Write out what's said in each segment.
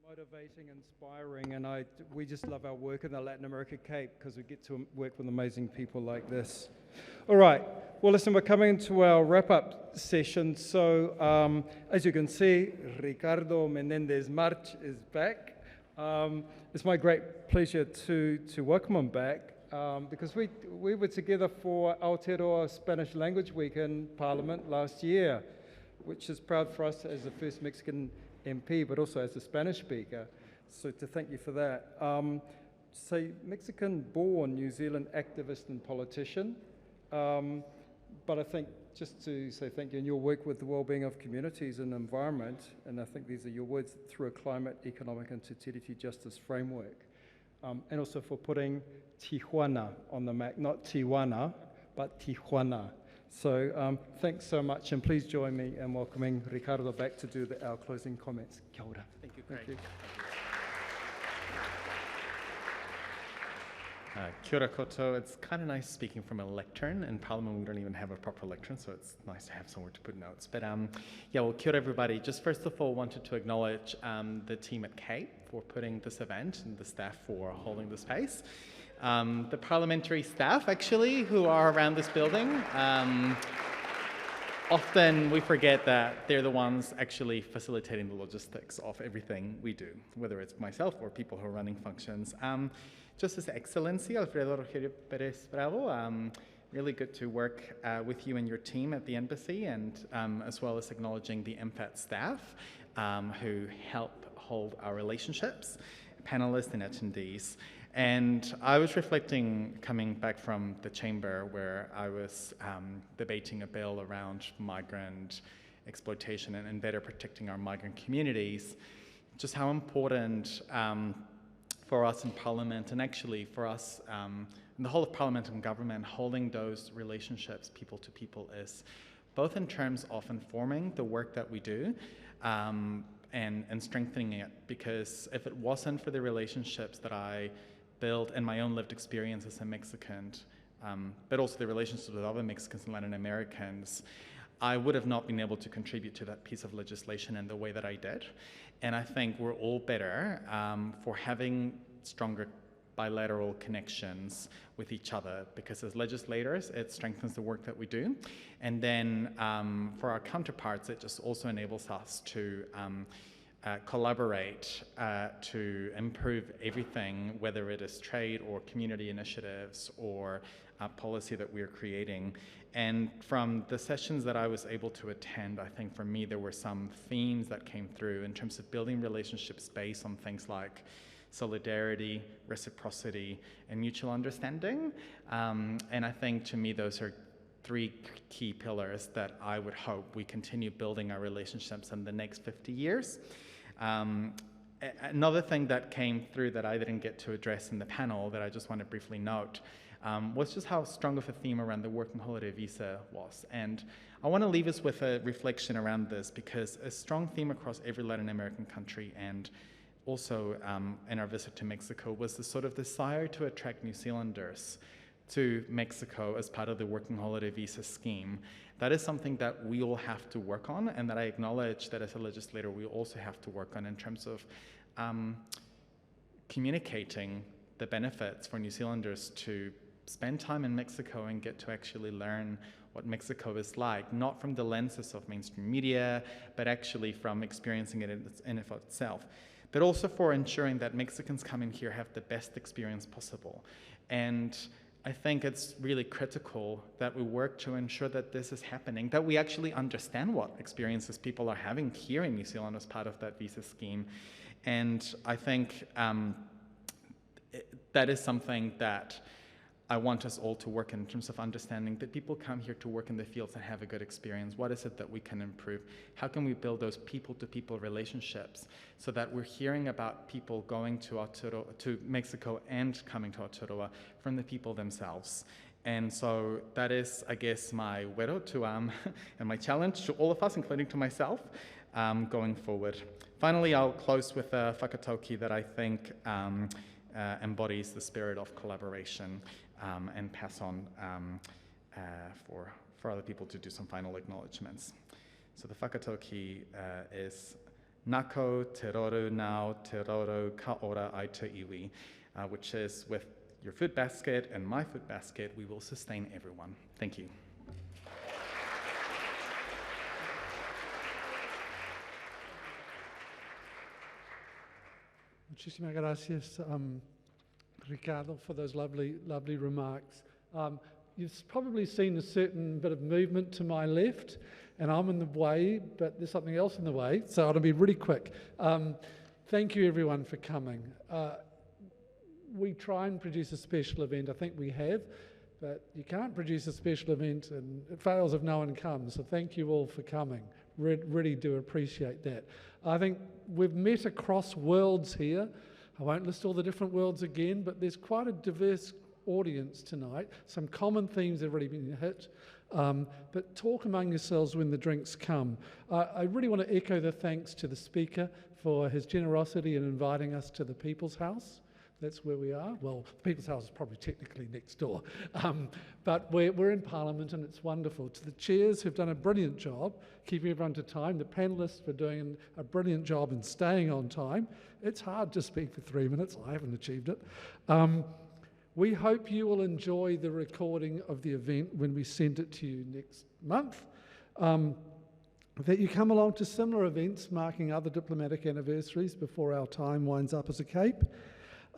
Motivating, inspiring, and we just love our work in the Latin America Cape because we get to work with amazing people like this. All right, well listen, we're coming to our wrap-up session. So as you can see, Ricardo Menéndez-March is back. It's my great pleasure to welcome him back because we were together for Aotearoa Spanish Language Week in Parliament last year, which is proud for us as the first Mexican MP, but also as a Spanish speaker. So to thank you for that. So Mexican-born New Zealand activist and politician. But I think just to say thank you, and your work with the well-being of communities and environment, and I think these are your words, through a climate, economic and security justice framework. And also for putting Tijuana on the map, not Tijuana, but Tijuana. So thanks so much, and please join me in welcoming Ricardo back to do our closing comments. Kia ora. Thank you, Craig. Thank you. Kia ora koutou. It's kind of nice speaking from a lectern. In Parliament, we don't even have a proper lectern, so it's nice to have somewhere to put notes. But yeah, well, kia ora everybody. Just first of all, wanted to acknowledge the team at CAPE for putting this event and the staff for holding the space. The parliamentary staff, actually, who are around this building. Often we forget that they're the ones actually facilitating the logistics of everything we do, whether it's myself or people who are running functions. Just as Excellency, Alfredo Pérez, really good to work with you and your team at the embassy, and as well as acknowledging the MFAT staff who help hold our relationships, panelists and attendees. And I was reflecting, coming back from the chamber where I was debating a bill around migrant exploitation and better protecting our migrant communities, just how important for us in Parliament, and actually for us in the whole of Parliament and government, holding those relationships people to people is both in terms of informing the work that we do, and strengthening it, because if it wasn't for the relationships that I build and my own lived experience as a Mexican, but also the relationships with other Mexicans and Latin Americans, I would have not been able to contribute to that piece of legislation in the way that I did. And I think we're all better for having stronger bilateral connections with each other, because as legislators, it strengthens the work that we do. And then for our counterparts, it just also enables us to collaborate to improve everything, whether it is trade or community initiatives or policy that we're creating. And from the sessions that I was able to attend, I think for me there were some themes that came through in terms of building relationships based on things like solidarity, reciprocity, and mutual understanding. And I think to me those are three key pillars that I would hope we continue building our relationships in the next 50 years. Another thing that came through that I didn't get to address in the panel that I just want to briefly note was just how strong of a theme around the working holiday visa was. And I want to leave us with a reflection around this, because a strong theme across every Latin American country and also in our visit to Mexico was the sort of desire to attract New Zealanders to Mexico as part of the working holiday visa scheme. That is something that we all have to work on, and that I acknowledge that as a legislator we also have to work on in terms of communicating the benefits for New Zealanders to spend time in Mexico and get to actually learn what Mexico is like, not from the lenses of mainstream media, but actually from experiencing it in of itself. But also for ensuring that Mexicans coming here have the best experience possible. And I think it's really critical that we work to ensure that this is happening, that we actually understand what experiences people are having here in New Zealand as part of that visa scheme. And I think that is something that I want us all to work in terms of understanding that people come here to work in the fields and have a good experience. What is it that we can improve? How can we build those people-to-people relationships so that we're hearing about people going to Mexico and coming to Aotearoa from the people themselves? And so that is, I guess, my wero to and my challenge to all of us, including to myself, going forward. Finally, I'll close with a whakatauki that I think embodies the spirit of collaboration, and pass on for other people to do some final acknowledgements. So the whakatauki is Nako te roro nao te roro ka ora ai te iwi, which is with your food basket and my food basket, we will sustain everyone. Thank you. Muchísimas gracias, Ricardo, for those lovely remarks. You've probably seen a certain bit of movement to my left, and I'm in the way, but there's something else in the way, so I'll be really quick. Thank you, everyone, for coming. We try and produce a special event. I think we have, but you can't produce a special event and it fails if no one comes. So thank you all for coming. Really do appreciate that. I think we've met across worlds here. I won't list all the different worlds again, but there's quite a diverse audience tonight. Some common themes have already been hit. But talk among yourselves when the drinks come. I really want to echo the thanks to the speaker for his generosity in inviting us to the People's House. That's where we are. Well, the People's House is probably technically next door. But we're in Parliament and it's wonderful. To the chairs who've done a brilliant job keeping everyone to time, the panellists for doing a brilliant job in staying on time. It's hard to speak for 3 minutes. I haven't achieved it. We hope you will enjoy the recording of the event when we send it to you next month. That you come along to similar events marking other diplomatic anniversaries before our time winds up as a Cape.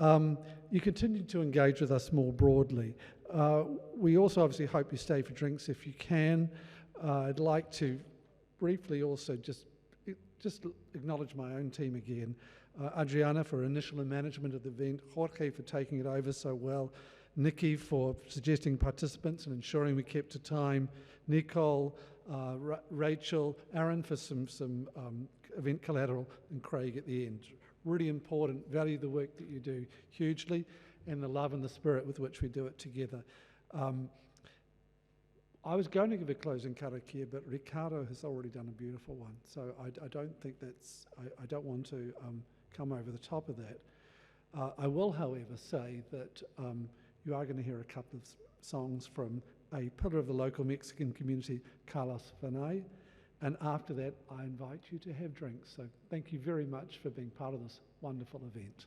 You continue to engage with us more broadly. We also obviously hope you stay for drinks if you can. I'd like to briefly also just acknowledge my own team again. Adriana for initial management of the event, Jorge for taking it over so well, Nikki for suggesting participants and ensuring we kept to time, Nicole, Rachel, Aaron for some event collateral, and Craig at the end. Really important, value the work that you do hugely and the love and the spirit with which we do it together. I was going to give a closing karakia, but Ricardo has already done a beautiful one, so I don't think that's, I don't want to come over the top of that. I will, however, say that you are going to hear a couple of songs from a pillar of the local Mexican community, Carlos Vanay, and after that, I invite you to have drinks. So thank you very much for being part of this wonderful event.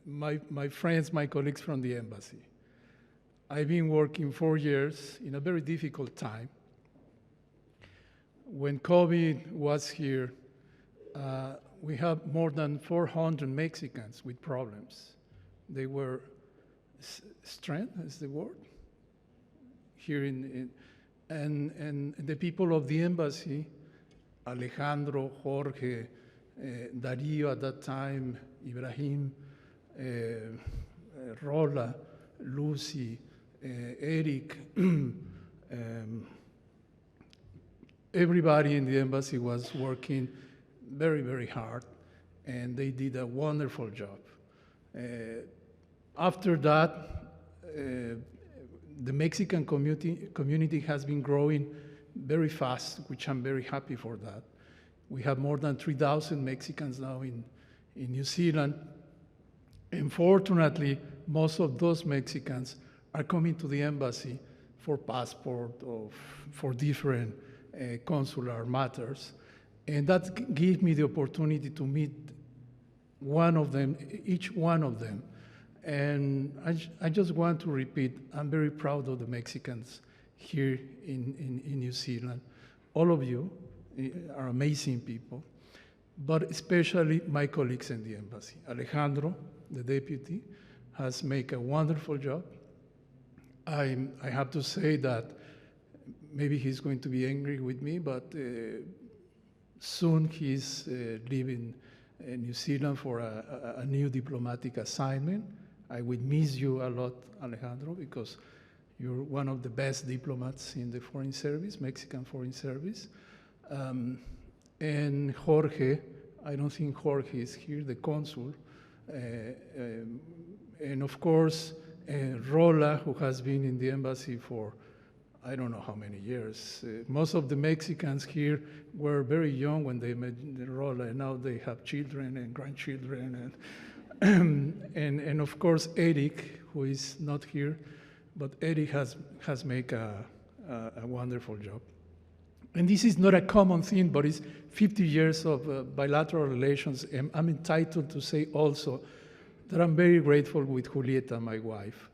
My friends, my colleagues from the embassy. I've been working 4 years in a very difficult time. When COVID was here, we had more than 400 Mexicans with problems. They were strength is the word here and the people of the embassy, Alejandro, Jorge, Dario at that time, Ibrahim, Rola, Lucy, Eric, everybody in the embassy was working very, very hard, and they did a wonderful job. After that, the Mexican community has been growing very fast, which I'm very happy for that. We have more than 3,000 Mexicans now in New Zealand. And fortunately, most of those Mexicans are coming to the embassy for passport or for different consular matters. And that gives me the opportunity to meet one of them, each one of them. And I just want to repeat, I'm very proud of the Mexicans here in New Zealand. All of you are amazing people, but especially my colleagues in the embassy. Alejandro, the deputy, has made a wonderful job. I have to say that maybe he's going to be angry with me, but soon he's leaving New Zealand for a new diplomatic assignment. I would miss you a lot, Alejandro, because you're one of the best diplomats in the Foreign Service, Mexican Foreign Service. And Jorge, I don't think Jorge is here, the consul. And of course, Rola, who has been in the embassy for I don't know how many years. Most of the Mexicans here were very young when they met Rola, and now they have children and grandchildren. And of course, Eric, who is not here, but Eric has made a a wonderful job. And this is not a common thing, but it's 50 years of bilateral relations. And I'm entitled to say also that I'm very grateful with Julieta, my wife.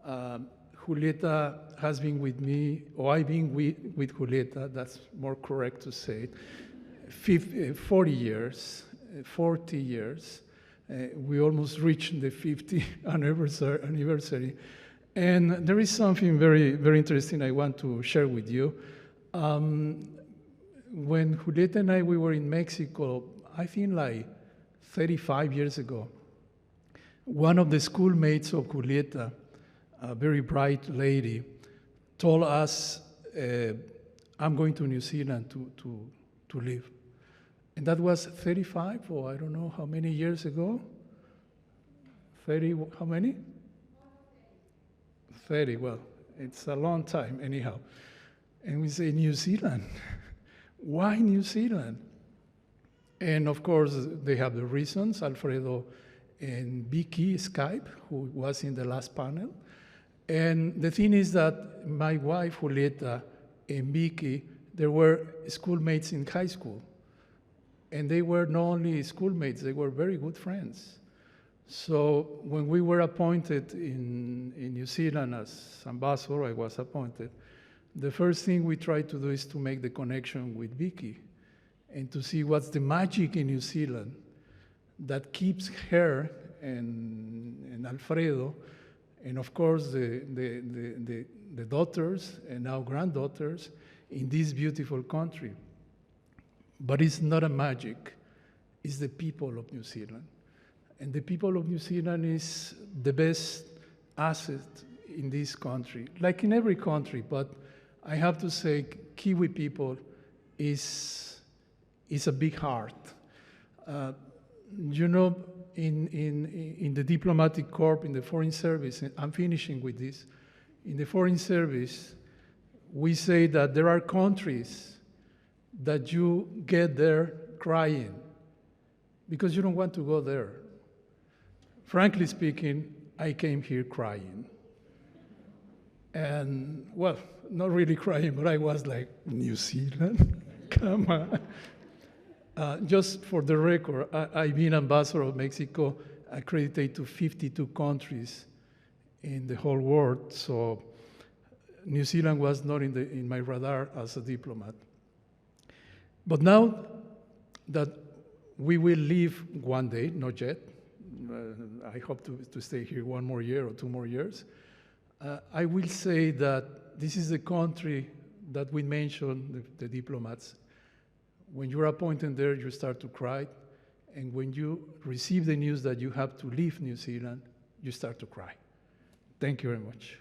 Julieta has been with me, or I've been with Julieta, that's more correct to say it, 40 years. We almost reached the 50th anniversary. And there is something very, very interesting I want to share with you. When Julieta and we were in Mexico, I think like 35 years ago, one of the schoolmates of Julieta, a very bright lady, told us, I'm going to New Zealand to live. And that was 35, or I don't know how many years ago? 30, how many? 30, well, it's a long time anyhow. And we say, New Zealand? Why New Zealand? And of course, they have the reasons, Alfredo and Vicky Skype, who was in the last panel. And the thing is that my wife, Julieta, and Vicky, they were schoolmates in high school. And they were not only schoolmates, they were very good friends. So when we were appointed in New Zealand as ambassador, I was appointed, the first thing we tried to do is to make the connection with Vicky and to see what's the magic in New Zealand that keeps her and Alfredo, and of course the daughters and now granddaughters in this beautiful country. But it's not a magic, it's the people of New Zealand. And the people of New Zealand is the best asset in this country, like in every country, but I have to say Kiwi people is a big heart. You know, in the diplomatic corps, in the foreign service, and I'm finishing with this, in the foreign service, we say that there are countries that you get there crying because you don't want to go there. Frankly speaking, I came here crying. And, well, not really crying, but I was like, New Zealand? Come on. Just for the record, I've been ambassador of Mexico, accredited to 52 countries in the whole world, so New Zealand was not in my radar as a diplomat. But now that we will leave one day, not yet, I hope to stay here 1 more year or 2 more years, I will say that this is the country that we mentioned, the diplomats. When you're appointed there, you start to cry. And when you receive the news that you have to leave New Zealand, you start to cry. Thank you very much.